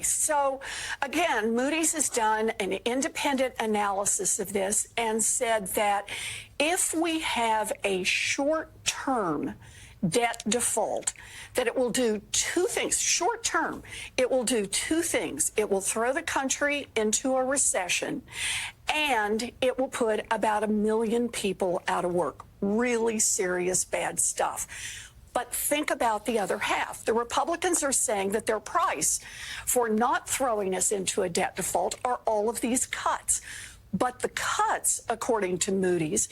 price. So again, Moody's has done an independent analysis of this and said that if we have a short-term debt default, that it will do two things. Short term, it will do two things. It will throw the country into a recession, and it will put about 1 million people out of work. Really serious, bad stuff. But think about the other half. The Republicans are saying that their price for not throwing us into a debt default are all of these cuts. But the cuts, according to Moody's,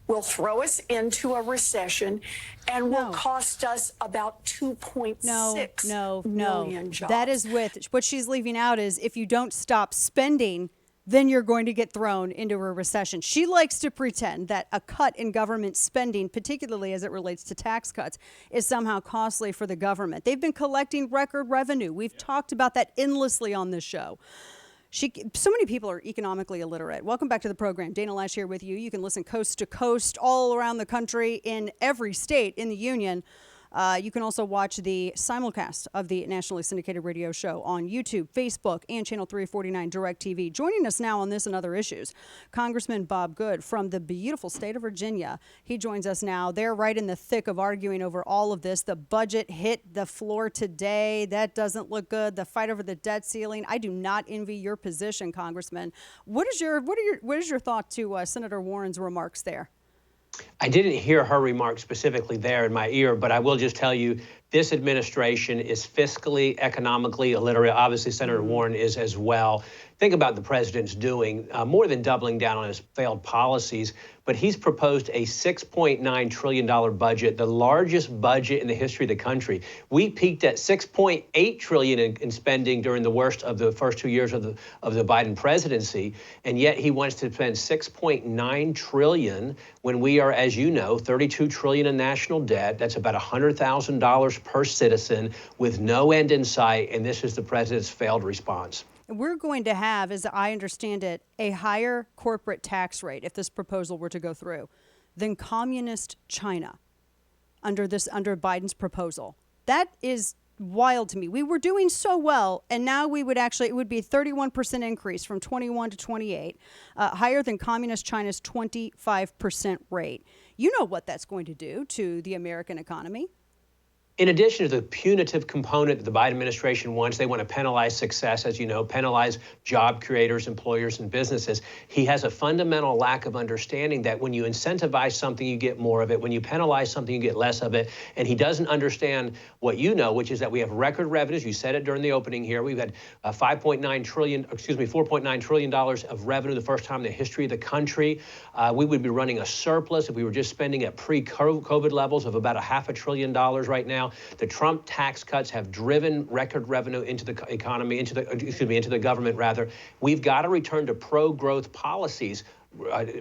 will throw us into a recession and will cost us about 2.6 million jobs. That is what she's leaving out is if you don't stop spending, then you're going to get thrown into a recession. She likes to pretend that a cut in government spending, particularly as it relates to tax cuts, is somehow costly for the government. They've been collecting record revenue. We've talked about that endlessly on this show. So many people are economically illiterate. Welcome back to the program. Dana Loesch here with you. You can listen coast to coast all around the country in every state in the union. You can also watch the simulcast of the nationally syndicated radio show on YouTube, Facebook, and Channel 349 DirecTV. Joining us now on this and other issues, Congressman Bob Good from the beautiful state of Virginia. He joins us now. They're right in the thick of arguing over all of this. The budget hit the floor today. That doesn't look good. The fight over the debt ceiling. I do not envy your position, Congressman. What is your thought to Senator Warren's remarks there? I didn't hear her remarks specifically there in my ear, but I will just tell you this administration is fiscally, economically illiterate. Obviously, Senator Warren is as well. Think about the president's doing, more than doubling down on his failed policies, but he's proposed a $6.9 trillion budget, the largest budget in the history of the country. We peaked at $6.8 trillion in spending during the worst of the first 2 years of the Biden presidency, and yet he wants to spend $6.9 trillion when we are, as you know, $32 trillion in national debt. That's about $100,000 per citizen with no end in sight, and this is the president's failed response. We're going to have, as I understand it, a higher corporate tax rate if this proposal were to go through than communist China under Biden's proposal. That is wild to me. We were doing so well, and now it would be a 31% increase from 21 to 28, higher than communist China's 25% rate. You know what that's going to do to the American economy. In addition to the punitive component that the Biden administration wants, they want to penalize success, as you know, penalize job creators, employers, and businesses. He has a fundamental lack of understanding that when you incentivize something, you get more of it. When you penalize something, you get less of it. And he doesn't understand what you know, which is that we have record revenues. You said it during the opening here. We've had $4.9 trillion of revenue, the first time in the history of the country. We would be running a surplus if we were just spending at pre-COVID levels of about $500 billion right now. The Trump tax cuts have driven record revenue into the economy, into the government rather. We've got to return to pro-growth policies,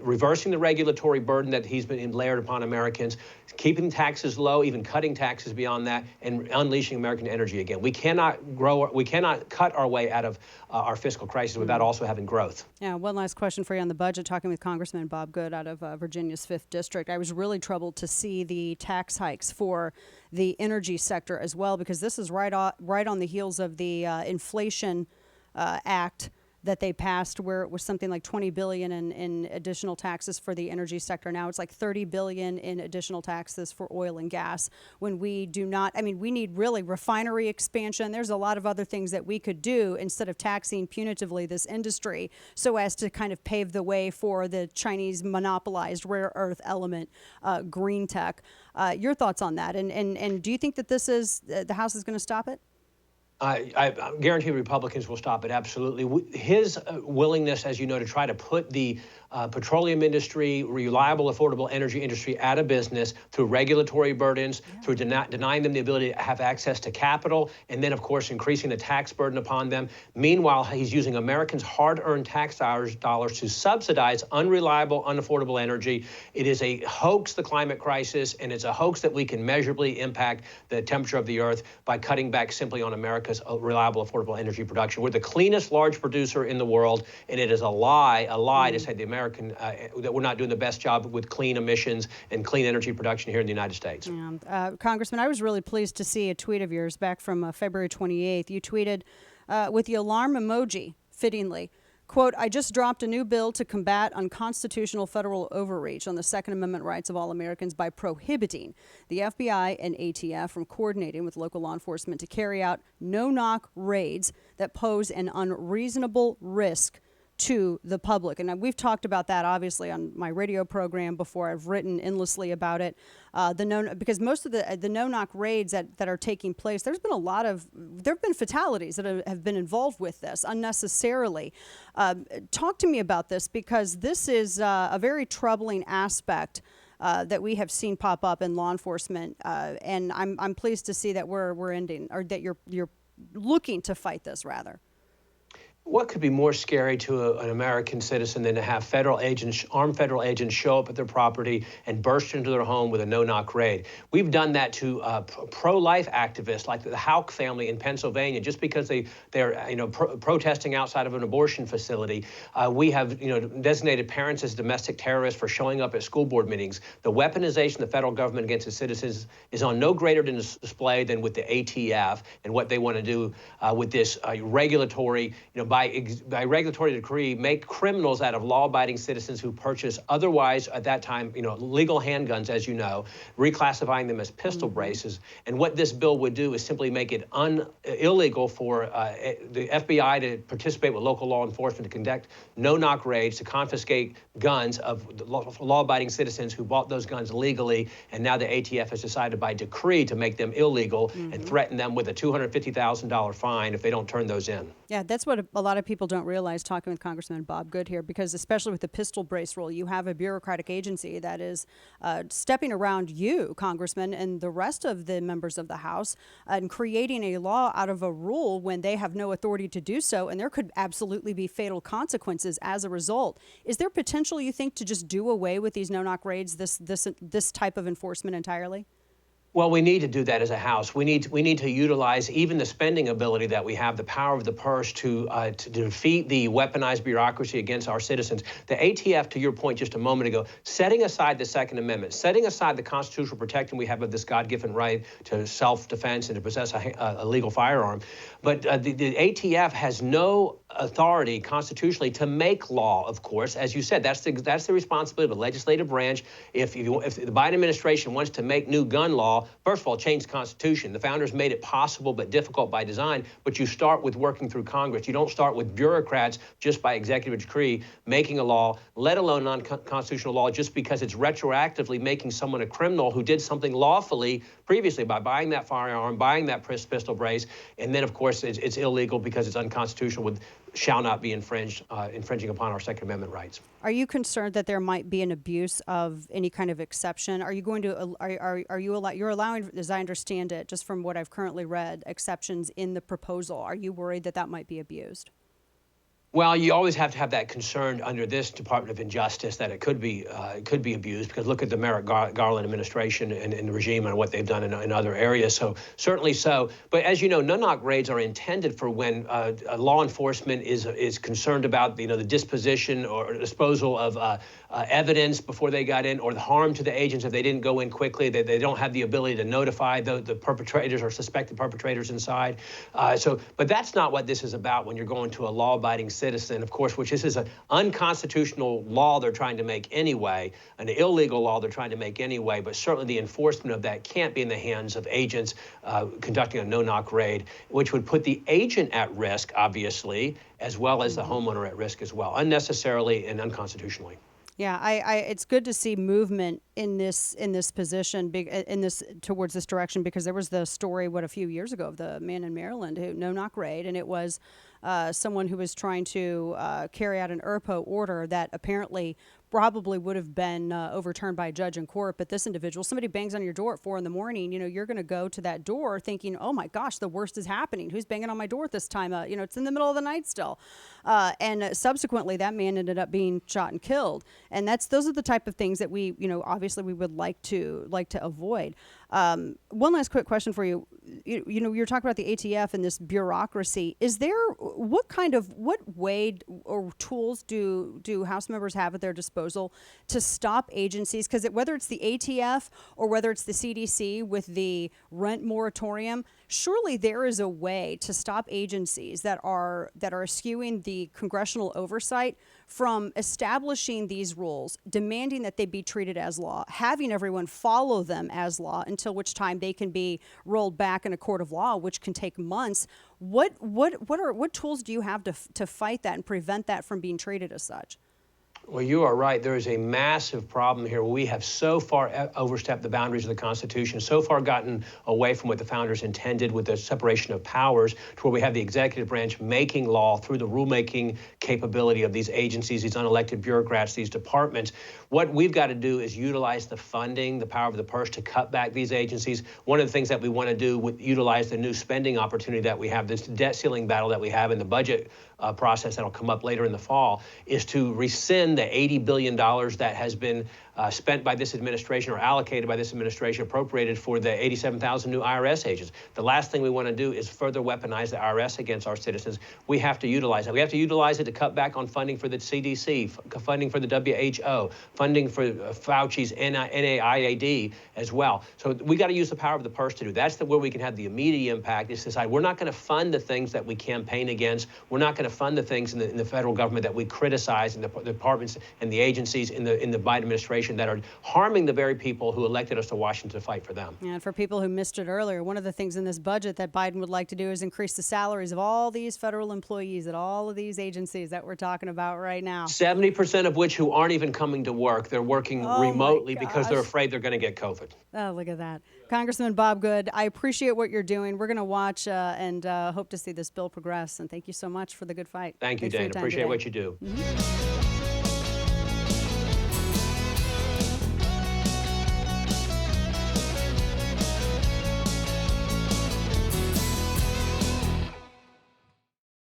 reversing the regulatory burden that he's been layered upon Americans, keeping taxes low, even cutting taxes beyond that, and unleashing American energy again. We cannot cut our way out of our fiscal crisis without also having growth. Yeah, one last question for you on the budget, talking with Congressman Bob Good out of Virginia's 5th District. I was really troubled to see the tax hikes for the energy sector as well, because this is right on the heels of the Inflation Act that they passed, where it was something like $20 billion in additional taxes for the energy sector. Now it's like $30 billion in additional taxes for oil and gas, when we do not, we need really refinery expansion. There's a lot of other things that we could do instead of taxing punitively this industry so as to kind of pave the way for the Chinese monopolized rare earth element, green tech. Your thoughts on that? And do you think that the House is going to stop it? I guarantee Republicans will stop it, absolutely. His willingness, as you know, to try to put the petroleum industry, reliable, affordable energy industry out of business through regulatory burdens, through denying them the ability to have access to capital, and then, of course, increasing the tax burden upon them. Meanwhile, he's using Americans' hard-earned tax dollars to subsidize unreliable, unaffordable energy. It is a hoax, the climate crisis, and it's a hoax that we can measurably impact the temperature of the earth by cutting back simply on America's reliable, affordable energy production. We're the cleanest large producer in the world, and it is a lie to say that we're not doing the best job with clean emissions and clean energy production here in the United States. Congressman, I was really pleased to see a tweet of yours back from February 28th. You tweeted, with the alarm emoji, fittingly. Quote, I just dropped a new bill to combat unconstitutional federal overreach on the Second Amendment rights of all Americans by prohibiting the FBI and ATF from coordinating with local law enforcement to carry out no-knock raids that pose an unreasonable risk to the public. And we've talked about that obviously on my radio program before. I've written endlessly about it. Because most of the no-knock raids that are taking place, there have been fatalities that have been involved with this unnecessarily. Talk to me about this, because this is a very troubling aspect that we have seen pop up in law enforcement, and I'm pleased to see that we're ending, or that you're looking to fight this rather. What could be more scary to an American citizen than to have armed federal agents show up at their property and burst into their home with a no-knock raid? We've done that to pro-life activists like the Houck family in Pennsylvania, just because they're protesting outside of an abortion facility. We have designated parents as domestic terrorists for showing up at school board meetings. The weaponization of the federal government against its citizens is on no greater display than with the ATF and what they want to do with this regulatory, by regulatory decree, make criminals out of law-abiding citizens who purchase otherwise, at that time, legal handguns, as you know, reclassifying them as pistol braces. And what this bill would do is simply make it illegal for the FBI to participate with local law enforcement to conduct no-knock raids, to confiscate guns of law-abiding citizens who bought those guns legally. And now the ATF has decided by decree to make them illegal and threaten them with a $250,000 fine if they don't turn those in. Yeah, that's what a lot of people don't realize, talking with Congressman Bob Good here, because especially with the pistol brace rule, you have a bureaucratic agency that is stepping around you, Congressman, and the rest of the members of the House, and creating a law out of a rule when they have no authority to do so, and there could absolutely be fatal consequences as a result. Is there potential, you think, to just do away with these no-knock raids, this type of enforcement entirely? Well, we need to do that as a House. We need to utilize even the spending ability that we have, the power of the purse, to defeat the weaponized bureaucracy against our citizens. The ATF, to your point just a moment ago, setting aside the Second Amendment, setting aside the constitutional protection we have of this God-given right to self-defense and to possess a legal firearm, but the ATF has no authority constitutionally to make law. Of course, as you said, that's the responsibility of the legislative branch. If the Biden administration wants to make new gun law, first of all, change the Constitution. The founders made it possible but difficult by design, but you start with working through Congress. You don't start with bureaucrats just by executive decree making a law, let alone non-constitutional law, just because it's retroactively making someone a criminal who did something lawfully previously by buying that firearm, buying that pistol brace, and then, of course, it's illegal because it's unconstitutional, shall not be infringing upon our Second Amendment rights. Are you concerned that there might be an abuse of any kind of exception? Are you going to you're allowing, as I understand it, just from what I've currently read, exceptions in the proposal? Are you worried that that might be abused? Well, you always have to have that concern under this Department of Injustice that it could be abused, because look at the Merrick Garland administration and the regime and what they've done in other areas. So certainly so. But as you know, no-knock raids are intended for when law enforcement is concerned about the disposition or disposal of evidence before they got in, or the harm to the agents if they didn't go in quickly. They don't have the ability to notify the perpetrators or suspected perpetrators inside. But that's not what this is about when you're going to a law-abiding citizen, of course, which this is an unconstitutional law they're trying to make anyway, an illegal law they're trying to make anyway, but certainly the enforcement of that can't be in the hands of agents conducting a no-knock raid, which would put the agent at risk, obviously, as well as the homeowner at risk as well, unnecessarily and unconstitutionally. Yeah, it's good to see movement in this position, towards this direction, because there was the story a few years ago of the man in Maryland who no-knock raid, and it was someone who was trying to carry out an ERPO order that apparently probably would have been overturned by a judge in court. But this individual, somebody bangs on your door at 4 a.m, you're going to go to that door thinking, oh my gosh, the worst is happening. Who's banging on my door at this time? It's in the middle of the night still. And subsequently, that man ended up being shot and killed. And those are the type of things that we, obviously we would like to avoid. One last quick question for you. You know, you're talking about the ATF and this bureaucracy. Is there what way or tools do House members have at their disposal to stop agencies? Because whether it's the ATF or whether it's the CDC with the rent moratorium, surely there is a way to stop agencies that are eschewing the congressional oversight from establishing these rules, demanding that they be treated as law, having everyone follow them as law, until which time they can be rolled back in a court of law, which can take months. What tools do you have to fight that and prevent that from being treated as such? Well, you are right. There is a massive problem here. We have so far overstepped the boundaries of the Constitution, so far gotten away from what the founders intended with the separation of powers, to where we have the executive branch making law through the rulemaking capability of these agencies, these unelected bureaucrats, these departments. What we've got to do is utilize the funding, the power of the purse to cut back these agencies. One of the things that we want to do with utilize the new spending opportunity that we have, this debt ceiling battle that we have in the budget process that'll come up later in the fall, is to rescind the $80 billion that has been spent by this administration or allocated by this administration, appropriated for the 87,000 new IRS agents. The last thing we want to do is further weaponize the IRS against our citizens. We have to utilize it. We have to utilize it to cut back on funding for the CDC, funding for the WHO, funding for Fauci's NIAID as well. So we got to use the power of the purse to do. That's where we can have the immediate impact, is to decide we're not going to fund the things that we campaign against. We're not going to fund the things in the federal government that we criticize, in the departments and the agencies in the Biden administration that are harming the very people who elected us to Washington to fight for them. And for people who missed it earlier, one of the things in this budget that Biden would like to do is increase the salaries of all these federal employees at all of these agencies that we're talking about right now. 70% of which who aren't even coming to work. They're working remotely because they're afraid they're going to get COVID. Oh, look at that. Congressman Bob Good, I appreciate what you're doing. We're going to watch and hope to see this bill progress. And thank you so much for the good fight. Thank you, Dana. Appreciate what you do.